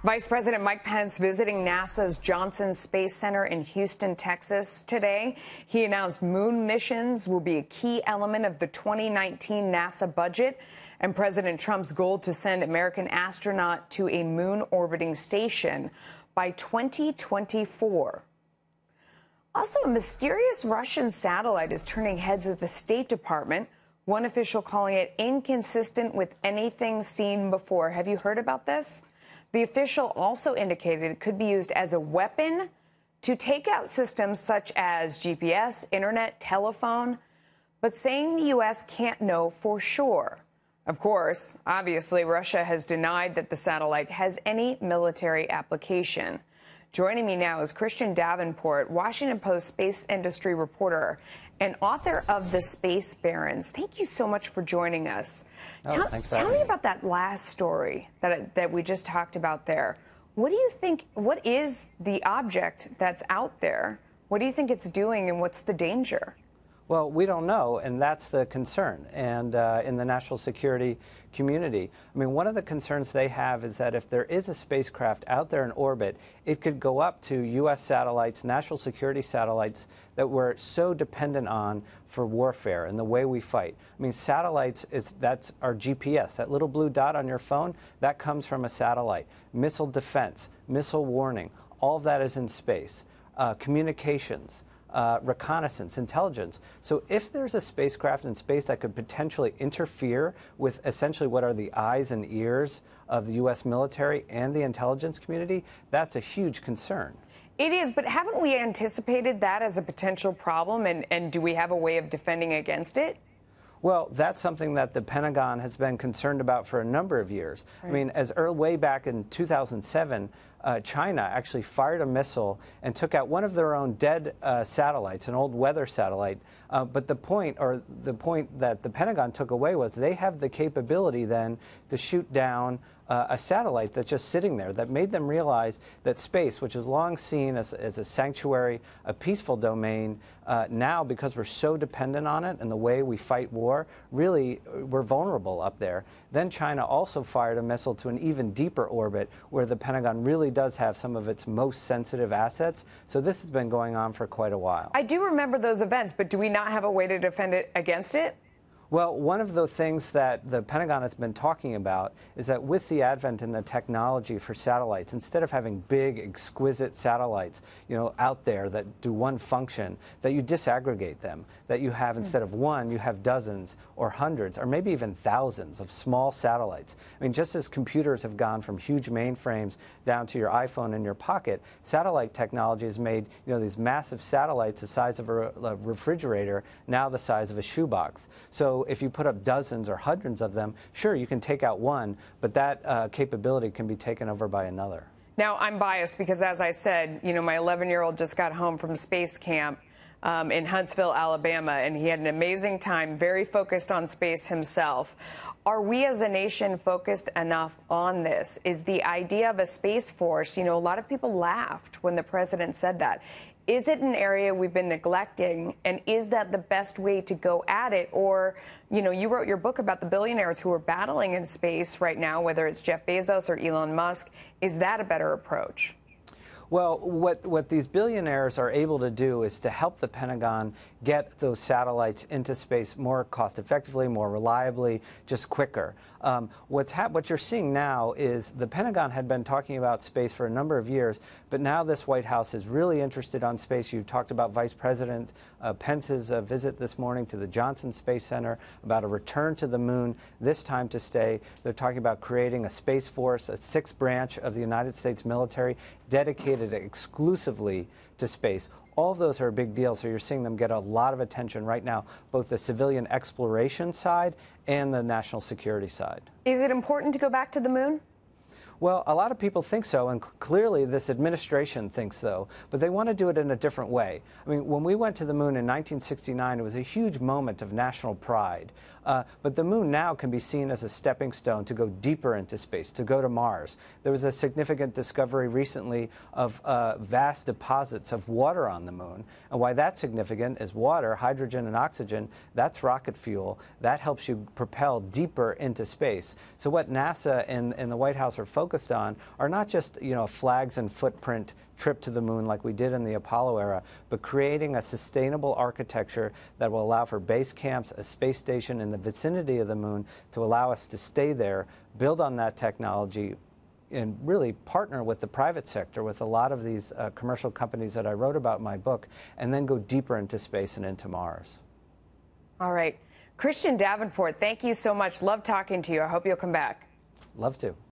Vice President Mike Pence visiting NASA's Johnson Space Center in Houston, Texas today. He announced moon missions will be a key element of the 2019 NASA budget, and President Trump's goal to send American astronaut to a moon orbiting station by 2024. Also, a mysterious Russian satellite is turning heads at the State Department, one official calling it inconsistent with anything seen before. Have you heard about this? The official also indicated it could be used as a weapon to take out systems such as GPS, internet, telephone, but saying the U.S. can't know for sure. Of course, obviously, Russia has denied that the satellite has any military application. Joining me now is Christian Davenport, Washington Post space industry reporter and author of The Space Barons. Thank you so much for joining us. Tell me about that last story that we just talked about there. What do you think, what is the object that's out there? What do you think it's doing, and what's the danger? Well, we don't know, and that's the concern. And in the national security community, I mean, one of the concerns they have is that if there is a spacecraft out there in orbit, it could go up to U.S. satellites, national security satellites that we're so dependent on for warfare and the way we fight. I mean, satellites, that's our GPS. That little blue dot on your phone, that comes from a satellite. Missile defense, missile warning, all of that is in space. Communications. Reconnaissance, intelligence. So if there's a spacecraft in space that could potentially interfere with essentially what are the eyes and ears of the U.S. military and the intelligence community, that's a huge concern. It is, but haven't we anticipated that as a potential problem, and do we have a way of defending against it? Well, that's something that the Pentagon has been concerned about for a number of years. Right. I mean, way back in 2007, China actually fired a missile and took out one of their own dead satellites, an old weather satellite. But the point that the Pentagon took away was they have the capability then to shoot down a satellite that's just sitting there. That made them realize that space, which is long seen as a sanctuary, a peaceful domain, now, because we're so dependent on it and the way we fight war, really, we're vulnerable up there. Then China also fired a missile to an even deeper orbit where the Pentagon really does have some of its most sensitive assets. So this has been going on for quite a while. I do remember those events, but do we not have a way to defend it against it? Well, one of the things that the Pentagon has been talking about is that with the advent in the technology for satellites, instead of having big, exquisite satellites, out there that do one function, that you disaggregate them, that you have, instead of one, you have dozens or hundreds or maybe even thousands of small satellites. I mean, just as computers have gone from huge mainframes down to your iPhone in your pocket, satellite technology has made, these massive satellites the size of a refrigerator, now the size of a shoebox. So if you put up dozens or hundreds of them, sure, you can take out one, but that capability can be taken over by another. Now, I'm biased because, as I said, my 11-year-old just got home from space camp in Huntsville, Alabama, and he had an amazing time, very focused on space himself. Are we as a nation focused enough on this? Is the idea of a space force, a lot of people laughed when the president said that. Is it an area we've been neglecting, and is that the best way to go at it? Or, you wrote your book about the billionaires who are battling in space right now, whether it's Jeff Bezos or Elon Musk. Is that a better approach? Well, what these billionaires are able to do is to help the Pentagon get those satellites into space more cost effectively, more reliably, just quicker. What you're seeing now is the Pentagon had been talking about space for a number of years, but now this White House is really interested on space. You talked about Vice President Pence's visit this morning to the Johnson Space Center, about a return to the moon, this time to stay. They're talking about creating a space force, a sixth branch of the United States military dedicated exclusively to space. All of those are a big deal, so you're seeing them get a lot of attention right now, both the civilian exploration side and the national security side. Is it important to go back to the moon? Well, a lot of people think so, and clearly this administration thinks so, but they want to do it in a different way. I mean, when we went to the moon in 1969, it was a huge moment of national pride. But the moon now can be seen as a stepping stone to go deeper into space, to go to Mars. There was a significant discovery recently of vast deposits of water on the moon. And why that's significant is water, hydrogen and oxygen, that's rocket fuel. That helps you propel deeper into space. So what NASA and the White House are focused on are not just, a flags and footprint trip to the moon like we did in the Apollo era, but creating a sustainable architecture that will allow for base camps, a space station in the vicinity of the moon to allow us to stay there, build on that technology, and really partner with the private sector, with a lot of these commercial companies that I wrote about in my book, and then go deeper into space and into Mars. All right. Christian Davenport, thank you so much. Love talking to you. I hope you'll come back. Love to.